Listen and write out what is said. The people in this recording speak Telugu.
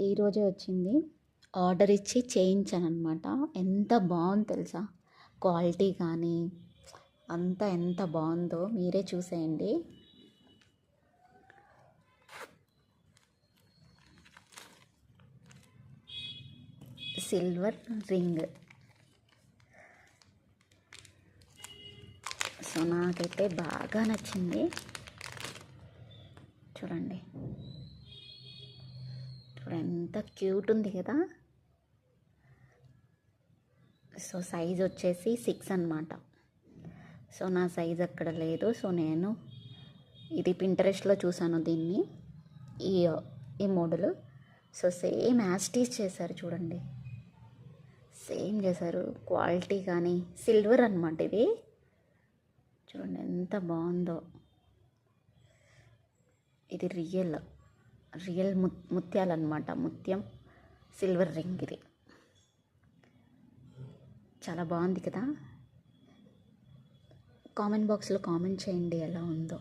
ఈరోజే వచ్చింది. ఆర్డర్ ఇచ్చి చేయించాను అనమాట. ఎంత బాగుంది తెలుసా, క్వాలిటీ కానీ అంతా ఎంత బాగుందో మీరే చూసేయండి. Silver ring. సో నాకైతే బాగా నచ్చింది. చూడండి ఎంత క్యూట్ ఉంది కదా. సో సైజ్ వచ్చేసి 6 అన్నమాట. సో నా సైజ్ అక్కడ లేదు. సో నేను ఇది పింటరెస్ట్లో చూసాను దీన్ని, ఈ ఈ మోడల్. సో సేమ్ యాస్టీస్ చేశారు చూడండి, సేమ్ చేశారు. క్వాలిటీ కానీ సిల్వర్ అన్నమాట ఇది. చూడండి ఎంత బాగుందో. ఇది రియల్ ముత్యాలన్నమాట. ముత్యం సిల్వర్ రింగ్. ఇది చాలా బాగుంది కదా. కామెంట్ బాక్స్లో కామెంట్ చేయండి ఎలా ఉందో.